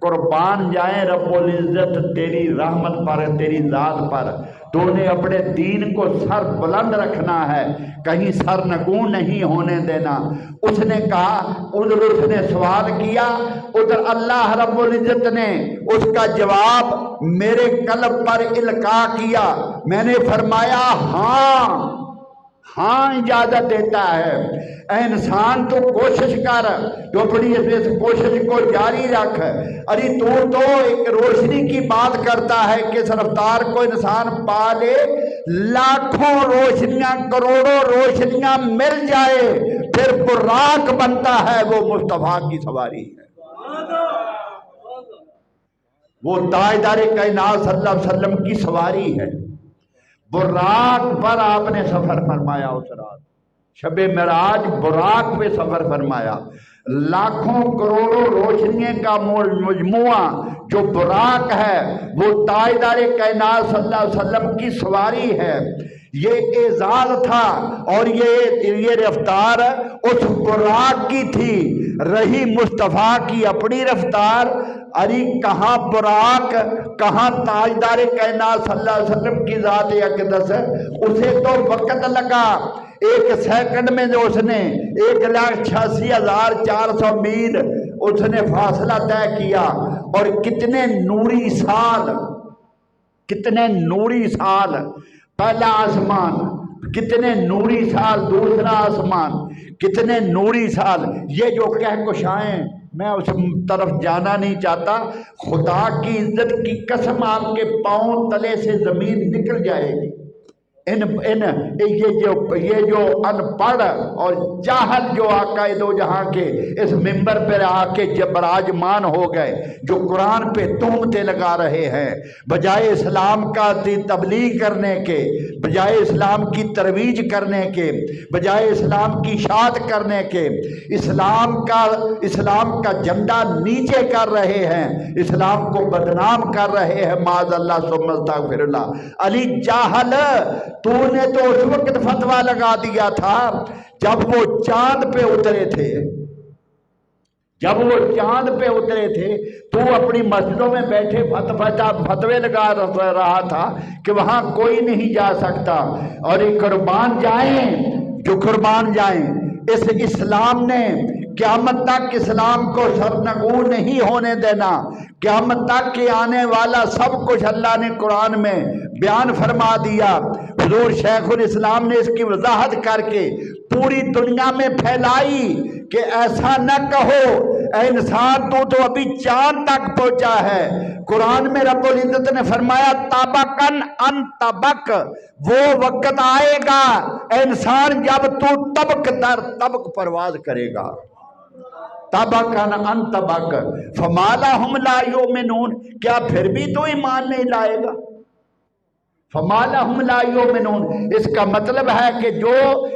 S1: قربان جائیں رب العزت تیری رحمت پر، تیری ذات پر، تو نے اپنے دین کو سر بلند رکھنا ہے، کہیں سر نگوں نہیں ہونے دینا۔ اس نے کہا، ادھر اس نے سوال کیا، ادھر اللہ رب العزت نے اس کا جواب میرے قلب پر القاء کیا۔ میں نے فرمایا ہاں اجازت دیتا ہے، اے انسان تو کوشش کر، تو اپنی اس کوشش کو جاری رکھ۔ ارے تو ایک روشنی کی بات کرتا ہے کہ اس رفتار کو انسان پا لے، لاکھوں روشنیاں کروڑوں روشنیاں مل جائے، پھر براق بنتا ہے، وہ مصطفیٰ کی سواری ہے، وہ تاجدار کائنات صلی اللہ علیہ وسلم کی سواری ہے۔ براق پر آپ نے سفر فرمایا، اس رات شب معراج براق پہ سفر فرمایا۔ لاکھوں کروڑوں روشنیوں کا مجموعہ جو براق ہے، وہ تاجدار کائنات صلی اللہ علیہ وسلم کی سواری ہے۔ یہ اعزاز تھا، اور یہ رفتار اس براق کی تھی، رہی مصطفیٰ کی اپنی رفتار۔ ارے کہاں براق، کہاں تاجدار کائنات صلی اللہ علیہ وسلم کی ذات اقدس، اسے تو وقت لگا، 1 سیکنڈ میں جو اس نے 1,86,400 میل اس نے فاصلہ طے کیا، اور کتنے نوری سال پہلا آسمان، کتنے نوری سال دوسرا آسمان، کتنے نوری سال۔ یہ جو کہکشائیں، میں اس طرف جانا نہیں چاہتا، خدا کی عزت کی قسم آپ کے پاؤں تلے سے زمین نکل جائے گی۔ یہ جو ان پڑھ اور جاہل جو آقا دو جہاں کے اس منبر پر آ کے جب براجمان ہو گئے، جو قرآن پہ تہمتیں لگا رہے ہیں، بجائے اسلام کا تبلیغ کرنے کے، بجائے اسلام کی ترویج کرنے کے، بجائے اسلام کی اشاعت کرنے کے، اسلام کا جھنڈا نیچے کر رہے ہیں، اسلام کو بدنام کر رہے ہیں، معاذ اللہ ثم استغفر اللہ۔ علی جاہل، تو نے تو اس وقت فتویٰ لگا دیا تھا جب وہ چاند پہ اترے تھے، تو اپنی مسجدوں میں بیٹھے فتوے لگا رہا تھا کہ وہاں کوئی نہیں جا سکتا، اور یہ قربان جائیں اس اسلام نے قیامت تک اسلام کو سرنگوں نہیں ہونے دینا۔ قیامت تک کے آنے والا سب کچھ اللہ نے قرآن میں بیان فرما دیا۔ حضور شیخ الاسلام نے اس کی وضاحت کر کے پوری دنیا میں پھیلائی کہ ایسا نہ کہو اے انسان، تو ابھی چاند تک پہنچا ہے۔ قرآن میں رب العزت نے فرمایا تابقن ان طبق، وہ وقت آئے گا اے انسان جب تو طبق در طبق پرواز کرے گا۔ طبقن ان طبق فما لہم لا یؤمنون، کیا پھر بھی تو ایمان نہیں لائے گا؟ فما لہم لا یؤمنون، اس کا مطلب ہے کہ جو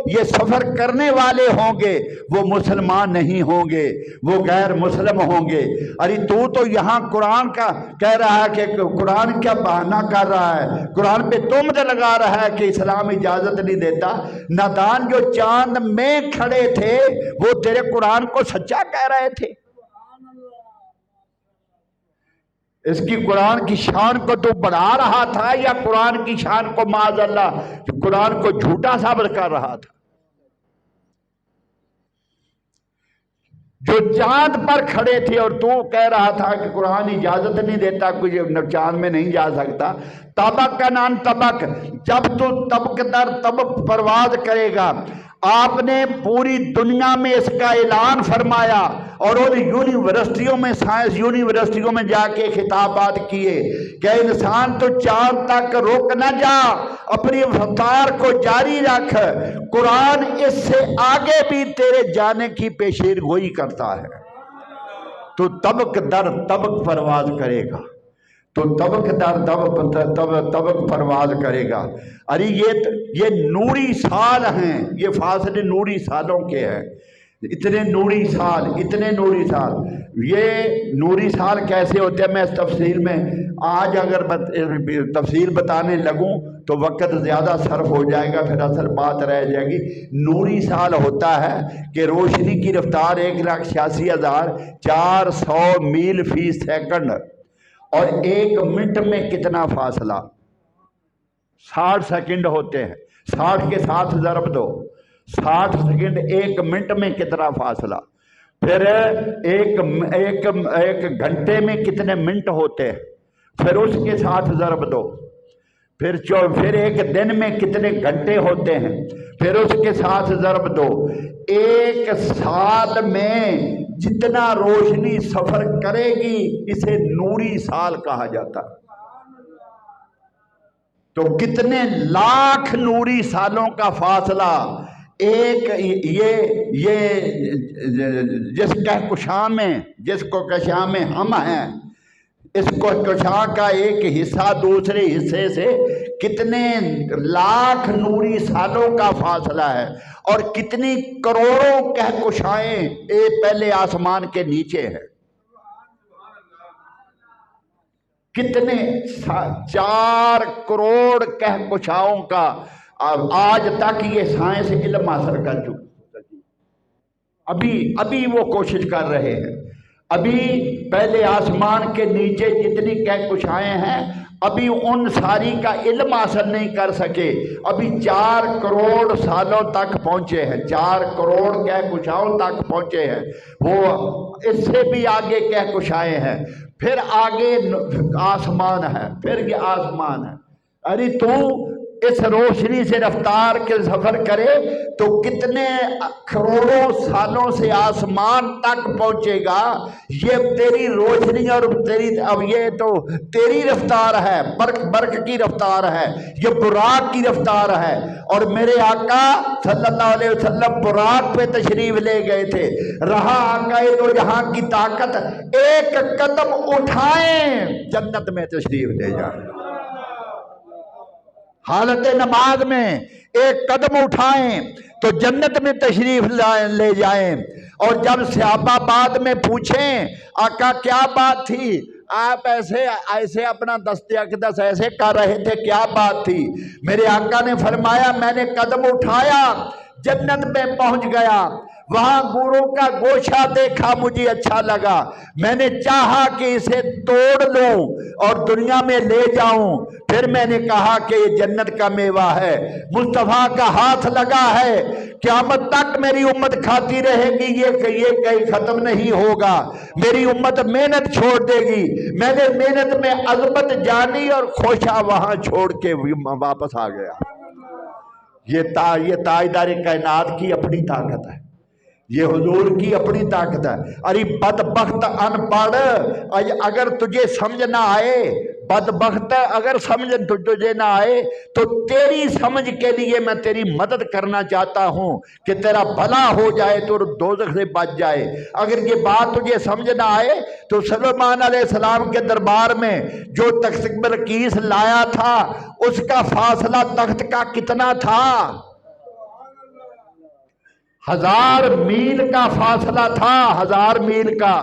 S1: یہ سفر کرنے والے ہوں گے وہ مسلمان نہیں ہوں گے، وہ غیر مسلم ہوں گے۔ ارے تو یہاں قرآن کا کہہ رہا ہے کہ قرآن کیا بہانہ کر رہا ہے، قرآن پہ تہمت لگا رہا ہے کہ اسلام اجازت نہیں دیتا۔ نادان جو چاند میں کھڑے تھے وہ تیرے قرآن کو سچا کہہ رہے تھے۔ اس کی قرآن کی شان کو تو بڑھا رہا تھا، یا قرآن کی شان کو معاذ اللہ قرآن کو جھوٹا ثابت کر رہا تھا؟ جو چاند پر کھڑے تھے اور تو کہہ رہا تھا کہ قرآن اجازت نہیں دیتا، کوئی چاند میں نہیں جا سکتا۔ طبق نان طبق، جب تو طبق در طبق پرواز کرے گا۔ آپ نے پوری دنیا میں اس کا اعلان فرمایا، اور ان یونیورسٹیوں میں، سائنس یونیورسٹیوں میں جا کے خطابات کیے کہ انسان تو چاند تک رک نہ جا، اپنی رفتار کو جاری رکھ، قرآن اس سے آگے بھی تیرے جانے کی پیشین گوئی کرتا ہے، تو طبق در طبق پرواز کرے گا، تو طبق در طبق پرواز کرے گا۔ ارے یہ نوری سال ہیں، یہ فاصلے نوری سالوں کے ہیں۔ اتنے نوری سال، اتنے نوری سال۔ یہ نوری سال کیسے ہوتے ہیں میں اس تفصیل میں آج اگر تفصیل بتانے لگوں تو وقت زیادہ صرف ہو جائے گا، پھر اصل بات رہ جائے گی۔ نوری سال ہوتا ہے کہ روشنی کی رفتار 1,86,400 میل فی سیکنڈ، اور 1 منٹ میں کتنا فاصلہ؟ 60 سیکنڈ ہوتے ہیں۔ 60 کے ساتھ ضرب دو، 60 سیکنڈ 1 منٹ میں کتنا فاصلہ؟ پھر ایک گھنٹے میں کتنے منٹ ہوتے ہیں؟ پھر اس کے ساتھ ضرب دو۔ پھر 1 دن میں کتنے گھنٹے ہوتے ہیں؟ پھر اس کے ساتھ ضرب دو۔ 1 سال میں جتنا روشنی سفر کرے گی اسے نوری سال کہا جاتا ہے۔ تو کتنے لاکھ نوری سالوں کا فاصلہ یہ جس کہکشاں میں ہم ہیں، اس کہکشاں کا ایک حصہ دوسرے حصے سے کتنے لاکھ نوری سالوں کا فاصلہ ہے، اور کتنی کروڑوں کہکشائیں پہلے آسمان کے نیچے ہے۔ کتنے 4 کروڑ کہکشاؤں کا آج تک یہ سائنس علم حاصل کر چکی۔ ابھی وہ کوشش کر رہے ہیں۔ ابھی پہلے آسمان کے نیچے جتنی کہکشائیں ہیں ابھی ان ساری کا علم حاصل نہیں کر سکے، ابھی 4 کروڑ سالوں تک پہنچے ہیں، 4 کروڑ کہکشاؤں تک پہنچے ہیں۔ وہ اس سے بھی آگے کہکشائیں ہیں، پھر آگے آسمان ہے، پھر یہ آسمان ہے۔ ارے تو اس روشنی سے رفتار کے سفر کرے تو کتنے کروڑوں سالوں سے آسمان تک پہنچے گا۔ یہ تیری روشنی اور اب یہ تو تیری رفتار ہے، برق کی رفتار ہے، یہ براق کی رفتار ہے۔ اور میرے آقا صلی اللہ علیہ وسلم براق پہ تشریف لے گئے تھے، رہا آقا تو جہاں کی طاقت 1 قدم اٹھائیں جنت میں تشریف لے جائیں، حالت نماز میں 1 قدم اٹھائیں تو جنت میں تشریف لے جائیں۔ اور جب صحابہ بعد میں پوچھیں آقا کیا بات تھی، آپ ایسے اپنا دست اقدس ایسے کر رہے تھے، کیا بات تھی؟ میرے آقا نے فرمایا میں نے قدم اٹھایا، جنت میں پہنچ گیا، وہاں گوروں کا گوشہ دیکھا، مجھے اچھا لگا، میں نے چاہا کہ اسے توڑ لوں اور دنیا میں لے جاؤں، پھر میں نے کہا کہ یہ جنت کا میوہ ہے، مصطفیٰ کا ہاتھ لگا ہے، قیامت تک میری امت کھاتی رہے گی، یہ کہیں ختم نہیں ہوگا، میری امت محنت چھوڑ دے گی۔ میں نے محنت میں عظمت جانی اور خوشا وہاں چھوڑ کے واپس آ گیا۔ یہ تاجدار کائنات کی اپنی طاقت ہے، یہ حضور کی اپنی طاقت ہے۔ ارے بدبخت ان پڑھ، اگر تجھے سمجھ نہ آئے، بدبخت اگر سمجھ تجھے نہ آئے تو تیری سمجھ کے لیے میں تیری مدد کرنا چاہتا ہوں کہ تیرا بھلا ہو جائے تو دوزخ سے بچ جائے۔ اگر یہ بات تجھے سمجھ نہ آئے تو سلیمان علیہ السلام کے دربار میں جو تخت بلقیس لایا تھا اس کا فاصلہ تخت کا کتنا تھا؟ 1000 میل کا فاصلہ تھا، 1000 میل کا۔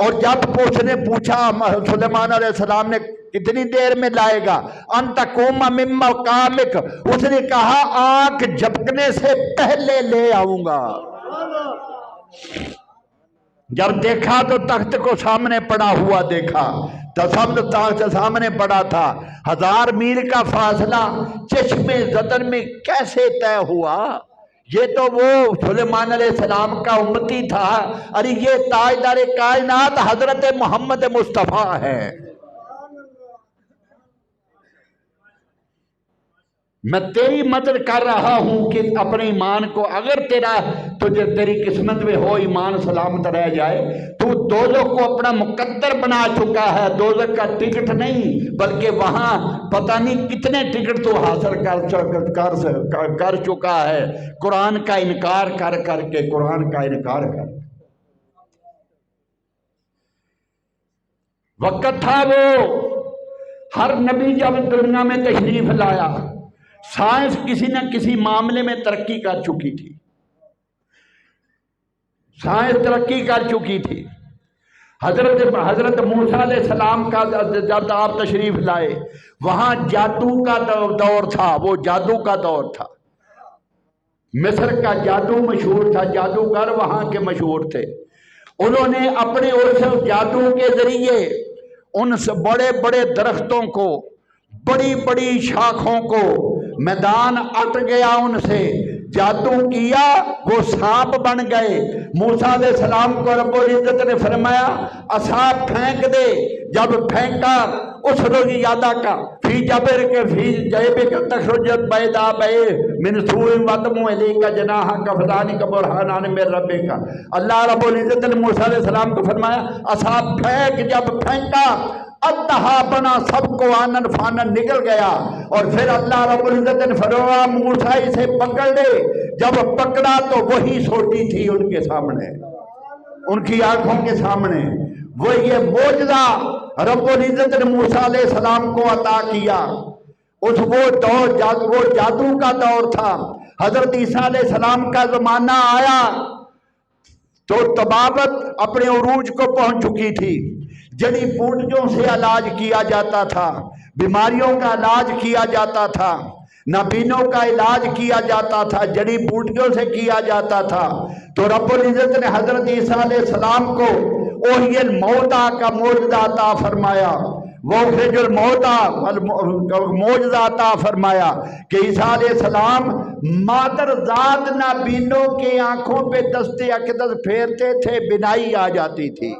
S1: اور جب اس نے پوچھا سلیمان علیہ السلام نے کتنی دیر میں لائے گا، ان تقوم من مقامک، اس نے کہا آنکھ جھپکنے سے پہلے لے آؤں گا۔ جب دیکھا تو تخت کو سامنے پڑا ہوا دیکھا، تخت سامنے پڑا تھا۔ 1000 میل کا فاصلہ چشم زدن میں کیسے طے ہوا؟ یہ تو وہ سلیمان علیہ السلام کا امتی تھا، ارے یہ تاجدار کائنات حضرت محمد مصطفیٰ ہے۔ میں تیری مدد کر رہا ہوں کہ اپنے ایمان کو، اگر تیری قسمت میں ہو ایمان سلامت رہ جائے، تو دوزخ کو اپنا مقدر بنا چکا ہے، دوزخ کا ٹکٹ نہیں بلکہ وہاں پتہ نہیں کتنے ٹکٹ تو حاصل کر چکا ہے، قرآن کا انکار کر کے، قرآن کا انکار کر۔ وقت تھا وہ، ہر نبی جب دنیا میں تشریف لایا سائنس کسی نہ کسی معاملے میں ترقی کر چکی تھی، سائنس ترقی کر چکی تھی۔ حضرت موسیٰ علیہ السلام کا جب آپ تشریف لائے وہاں جادو کا دور تھا، وہ جادو کا دور تھا۔ مصر کا جادو مشہور تھا، جادوگر وہاں کے مشہور تھے۔ انہوں نے اپنے اس جادو کے ذریعے ان سے بڑے بڑے درختوں کو، بڑی بڑی شاخوں کو، میدان اٹ گیا ان سے، جادو کیا، وہ سانپ بن گئے۔ موسیٰ علیہ السلام کو رب العزت نے فرمایا عصا پھینک دے، جب پھینکا اس رویادہ کا فی جبر کے فی جیب کا تخرجت بیدا بے من سوء ودمو علیہ کا جناح کا فضانی کا برحانان میں رب کا۔ اللہ رب العزت نے موسیٰ علیہ السلام کو فرمایا عصا پھینک، جب پھینکا اتہا بنا، سب کو آنن فانن نکل گیا۔ اور پھر اللہ رب العزت نے فرمایا موسیٰ اسے پکڑ لے، جب پکڑا تو وہی سوٹی تھی ان کے سامنے، ان کی آنکھوں کے سامنے۔ وہ یہ معجزہ رب العزت نے موسیٰ علیہ السلام کو عطا کیا۔ اس وہ جادو کا دور تھا۔ حضرت عیسیٰ علیہ السلام کا زمانہ آیا تو طبابت اپنے عروج کو پہنچ چکی تھی۔ جڑی بوٹیوں سے علاج کیا جاتا تھا، بیماریوں کا علاج کیا جاتا تھا، نابینوں کا علاج کیا جاتا تھا، جڑی بوٹیوں سے کیا جاتا تھا۔ تو رب العزت نے حضرت عیسیٰ علیہ السلام کو اوحی الموتیٰ کا معجزہ عطا فرمایا، وہ خرج الموتیٰ معجزہ عطا فرمایا کہ عیسیٰ علیہ السلام مادر ذات نابینوں کے آنکھوں پہ دست اقدس پھیرتے تھے، بینائی آ جاتی تھی،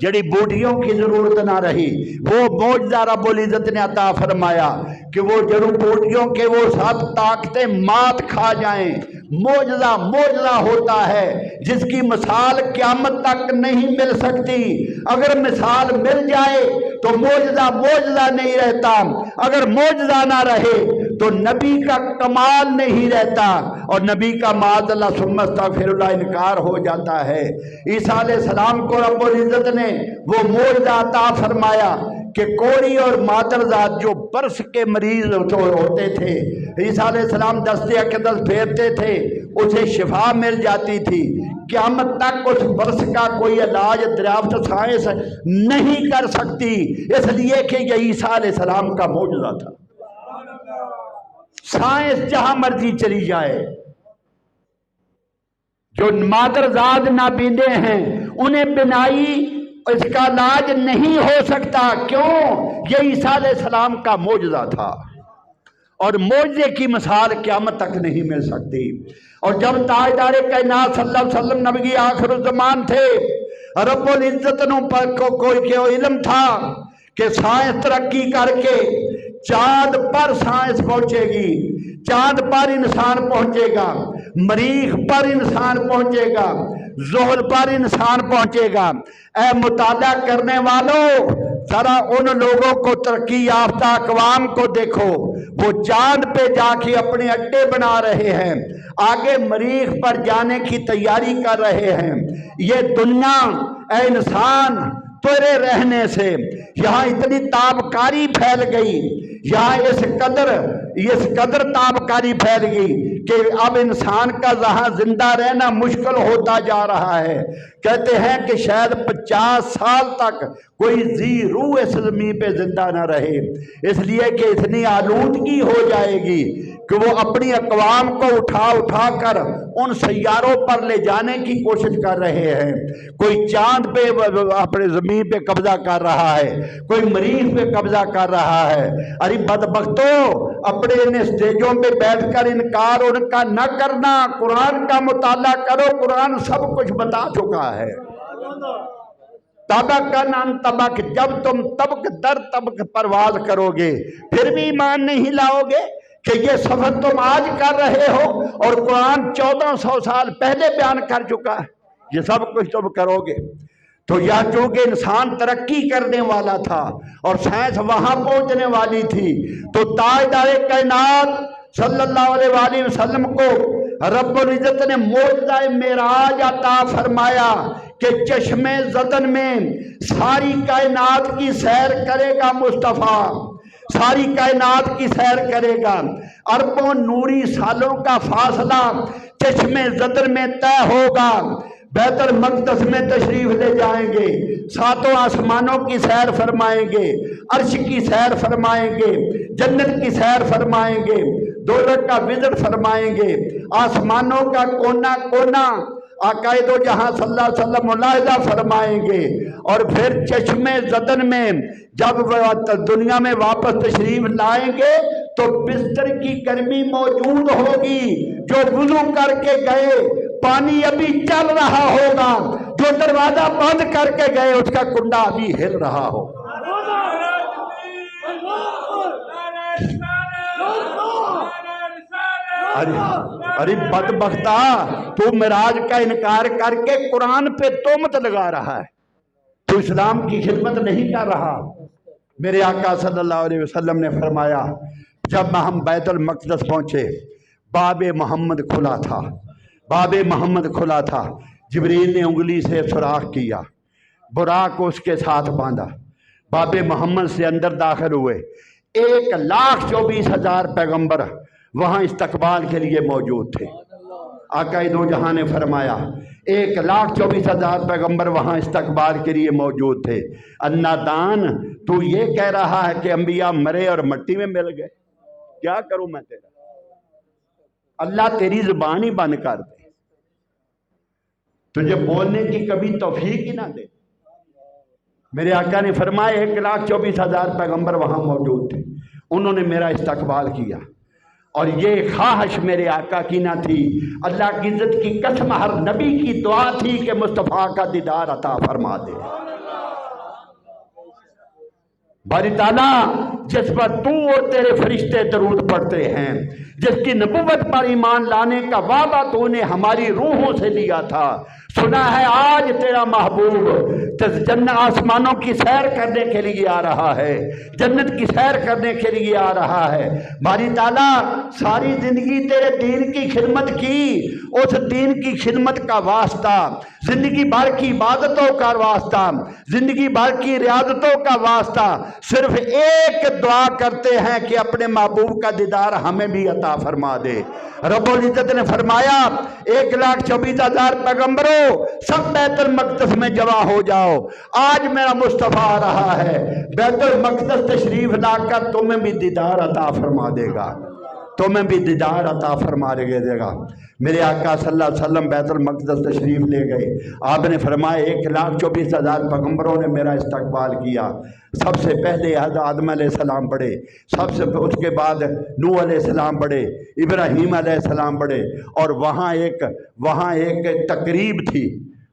S1: جڑی بوٹیوں کی ضرورت نہ رہی۔ وہ معجزہ رب العزت نے عطا فرمایا کہ وہ جڑی بوٹیوں کے وہ 7 طاقتیں مات کھا جائیں۔ معجزہ ہوتا ہے جس کی مثال قیامت تک نہیں مل سکتی۔ اگر مثال مل جائے تو معجزہ نہیں رہتا، اگر معجزہ نہ رہے تو نبی کا کمال نہیں رہتا، اور نبی کا معاذ اللہ ثم استغفر اللہ انکار ہو جاتا ہے۔ عیسیٰ علیہ السلام کو رب العزت نے وہ معجزہ عطا فرمایا کہ کوڑی اور مادر ذات جو برس کے مریض ہوتے تھے، عیسیٰ علیہ السلام دست اقدس پھیرتے تھے، اسے شفا مل جاتی تھی۔ قیامت تک اس برس کا کوئی علاج دریافت سائنس نہیں کر سکتی، اس لیے کہ یہ عیسیٰ علیہ السلام کا معجزہ تھا۔ سائنس جہاں مرضی چلی جائے، جو مادر ذات نابینے ہیں انہیں بینائی اس کا علاج نہیں ہو سکتا۔ کیوں؟ یہ عیسیٰ علیہ السلام کا معجزہ تھا، اور معجزے کی مثال قیامت تک نہیں مل سکتی۔ اور جب تاجدار کائنات صلی اللہ علیہ وسلم نبی آخر الزمان تھے، رب العزت کو کوئی علم تھا کہ سائنس ترقی کر کے چاند پر سائنس پہنچے گی، چاند پر انسان پہنچے گا، مریخ پر انسان پہنچے گا، زحل پر انسان پہنچے گا۔ اے مطالعہ کرنے والوں، ذرا ان لوگوں کو، ترقی یافتہ اقوام کو دیکھو، وہ چاند پہ جا کے اپنے اڈے بنا رہے ہیں، آگے مریخ پر جانے کی تیاری کر رہے ہیں۔ یہ دنیا اے انسان تیرے رہنے سے یہاں اتنی تابکاری پھیل گئی، یہاں اس قدر تابکاری پھیل گئی کہ اب انسان کا یہاں زندہ رہنا مشکل ہوتا جا رہا ہے۔ کہتے ہیں کہ شاید 50 سال تک کوئی ذی روح اس زمین پہ زندہ نہ رہے، اس لیے کہ اتنی آلودگی ہو جائے گی کہ وہ اپنی اقوام کو اٹھا کر ان سیاروں پر لے جانے کی کوشش کر رہے ہیں۔ کوئی چاند پہ اپنے زمین پہ قبضہ کر رہا ہے، کوئی مریخ پہ قبضہ کر رہا ہے۔ ارے بدبختوں، اپنے ان اسٹیجوں پہ بیٹھ کر انکار ان کا نہ کرنا، قرآن کا مطالعہ کرو، قرآن سب کچھ بتا چکا ہے۔ طبقاً عن طبق، جب تم طبق در طبق پرواز کرو گے پھر بھی ایمان نہیں لاؤ گے کہ یہ سفر تم آج کر رہے ہو اور قرآن 1400 سال پہلے بیان کر چکا ہے، یہ سب کچھ تم کرو گے۔ تو یا چونکہ انسان ترقی کرنے والا تھا اور سائنس وہاں پہنچنے والی تھی، تو تاجدار کائنات صلی اللہ علیہ وآلہ وسلم کو رب العزت نے معجزہ معراج عطا فرمایا کہ چشمے زدن میں ساری کائنات کی سیر کرے گا مصطفیٰ، ساری کائنات کی سیر کرے گا، اربوں نوری سالوں کا فاصلہ چشمے زدر میں طے ہوگا، بیت المقدس میں تشریف لے جائیں گے، ساتوں آسمانوں کی سیر فرمائیں گے، عرش کی سیر فرمائیں گے، جنت کی سیر فرمائیں گے، دولت کا وزٹ فرمائیں گے، آسمانوں کا کونا کونا آقا دو جہاں صلی اللہ علیہ وسلم ملاحظہ فرمائیں گے، اور پھر چشمے زدن میں جب وہ دنیا میں واپس تشریف لائیں گے تو بستر کی گرمی موجود ہوگی، جو وضو کر کے گئے پانی ابھی چل رہا ہوگا، جو دروازہ بند کر کے گئے اس کا کنڈا ابھی ہل رہا ہوگا۔ ارے بدبختہ، تو معراج کا انکار کر کے قرآن پہ تہمت لگا رہا ہے، تو اسلام کی خدمت نہیں کر رہا۔ میرے آقا صلی اللہ علیہ وسلم نے فرمایا جب ہم بیت المقدس پہنچے باب محمد کھلا تھا، باب محمد کھلا تھا، جبریل نے انگلی سے سوراخ کیا، براق اس کے ساتھ باندھا، باب محمد سے اندر داخل ہوئے، 1,24,000 پیغمبر وہاں استقبال کے لیے موجود تھے۔ آقا دو جہاں نے فرمایا 1,24,000 پیغمبر وہاں استقبال کے لیے موجود تھے۔ انا دان، تو یہ کہہ رہا ہے کہ انبیاء مرے اور مٹی میں مل گئے، کیا کروں میں تیرا؟ اللہ تیری زبان ہی بند کر دے، تجھے بولنے کی کبھی توفیق ہی نہ دے۔ میرے آقا نے فرمایا 1,24,000 پیغمبر وہاں موجود تھے، انہوں نے میرا استقبال کیا، اور یہ خواہش میرے آقا کی نہ تھی، اللہ کی عزت کی قسم ہر نبی کی دعا تھی کہ مصطفیٰ کا دیدار عطا فرما دے۔ باری تعالیٰ جس پر تو اور تیرے فرشتے درود پڑھتے ہیں، جس کی نبوت پر ایمان لانے کا وعدہ تو نے ہماری روحوں سے لیا تھا، سنا ہے آج تیرا محبوب جنت آسمانوں کی سیر کرنے کے لیے آ رہا ہے، جنت کی سیر کرنے کے لیے آ رہا ہے۔ باری تعالیٰ ساری زندگی تیرے دین کی خدمت کی، اس دین کی خدمت کا واسطہ، زندگی بھر کی عبادتوں کا واسطہ، زندگی بھر کی ریاضتوں کا واسطہ صرف ایک دعا کرتے ہیں کہ اپنے محبوب کا دیدار ہمیں بھی عطا فرما دے۔ رب العزت نے فرمایا 1,24,000 پیغمبروں سب بیت المقدس میں جمع ہو جاؤ، آج میرا مصطفیٰ آ رہا ہے، بیت المقدس تشریف لا کر تمہیں بھی دیدار عطا فرما دے گا، تمہیں بھی دیدار عطا فرما دے گا۔ میرے آقا صلی اللہ علیہ وسلم بیت المقدس تشریف لے گئے، آپ نے فرمایا 1,24,000 پیغمبروں نے میرا استقبال کیا۔ سب سے پہلے حضرت آدم علیہ السلام بڑھے، اس کے بعد نوح علیہ السلام بڑھے، ابراہیم علیہ السلام بڑھے، اور وہاں ایک تقریب تھی،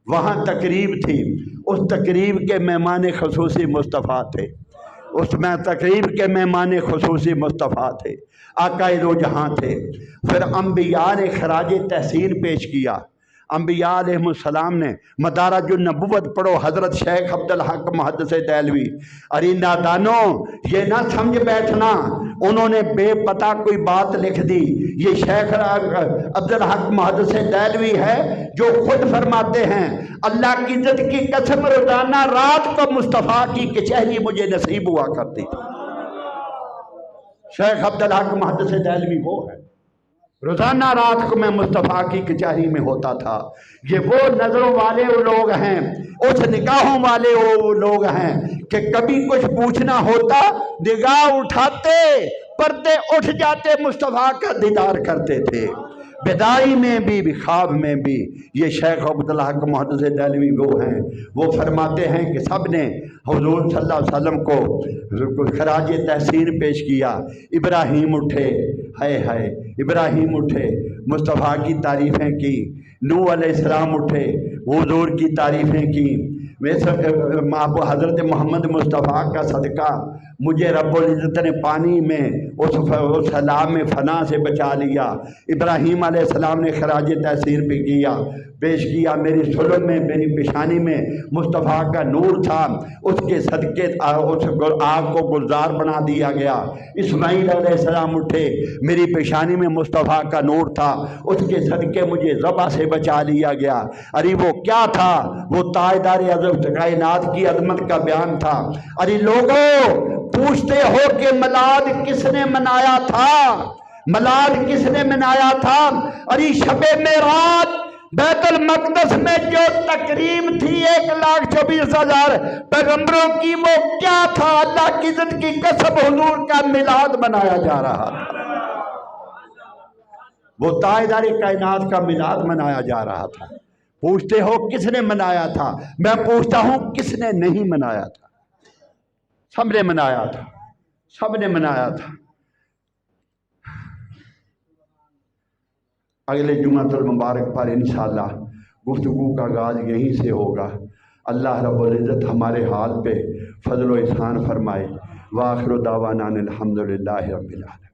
S1: وہاں تقریب تھی، اس تقریب کے مہمان خصوصی مصطفیٰ تھے، اس میں تقریب کے مہمان خصوصی مصطفیٰ تھے، آقا دو جہاں تھے۔ پھر انبیاء نے خراج تحسین پیش کیا، انبیاء علیہ السلام نے مدارج النبوت پڑھو، حضرت شیخ عبدالحق محدث دہلوی، ارے نادانو یہ نہ سمجھ بیٹھنا انہوں نے بے پتہ کوئی بات لکھ دی، یہ شیخ عبدالحق محدث دہلوی ہے جو خود فرماتے ہیں اللہ کی عزت کی قسم روزانہ رات کو مصطفیٰ کی کچہری مجھے نصیب ہوا کرتی تھی۔ شیخ عبدالحق محدث دہلوی وہ ہے، روزانہ رات کو میں مصطفیٰ کی کچہری میں ہوتا تھا۔ یہ وہ نظروں والے وہ لوگ ہیں، اس نگاہوں والے وہ لوگ ہیں کہ کبھی کچھ پوچھنا ہوتا نگاہ اٹھاتے پردے اٹھ جاتے، مصطفیٰ کا دیدار کرتے تھے، بیداری میں بھی خواب میں بھی۔ یہ شیخ عبدالحق محدث دہلوی وہ ہیں، وہ فرماتے ہیں کہ سب نے حضور صلی اللہ علیہ وسلم کو خراج تحسین پیش کیا۔ ابراہیم اٹھے، ہائے ہائے ابراہیم اٹھے، مصطفیٰ کی تعریفیں کی، نوح علیہ السلام اٹھے، حضور کی تعریفیں کی۔ حضرت محمد مصطفیٰ کا صدقہ مجھے رب العزت نے پانی میں اس سیلاب میں فنا سے بچا لیا۔ ابراہیم علیہ السلام نے خراج تحسین پہ کیا، پیش کیا، میری سلم میں میری پیشانی میں مصطفیٰ کا نور تھا، اس کے صدقے اس آگ کو گلزار بنا دیا گیا۔ اسماعیل علیہ السلام اٹھے، میری پیشانی میں مصطفیٰ کا نور تھا، اس کے صدقے مجھے ذبح سے بچا لیا گیا۔ ارے وہ کیا تھا؟ وہ تاجدار عظمت کائنات کی عظمت کا بیان تھا۔ ارے لوگوں پوچھتے ہو کہ میلاد کس نے منایا تھا؟ میلاد کس نے منایا تھا؟ ارے شب معراج بیت المقدس میں جو تقریب تھی 1,24,000 پیغمبروں کی، وہ کیا تھا؟ اللہ کی عزت کی قسم حضور کا میلاد منایا جا رہا تھا، وہ تاجدار کائنات کا میلاد منایا جا رہا تھا۔ پوچھتے ہو کس نے منایا تھا؟ میں پوچھتا ہوں کس نے نہیں منایا تھا؟ سب نے منایا تھا، سب نے منایا تھا۔ اگلے جمعۃ المبارک پر انشاءاللہ گفتگو کا آغاز یہیں سے ہوگا۔ اللہ رب العزت ہمارے حال پہ فضل و احسان فرمائے۔ وآخر دعوانا الحمدللہ رب العالمین۔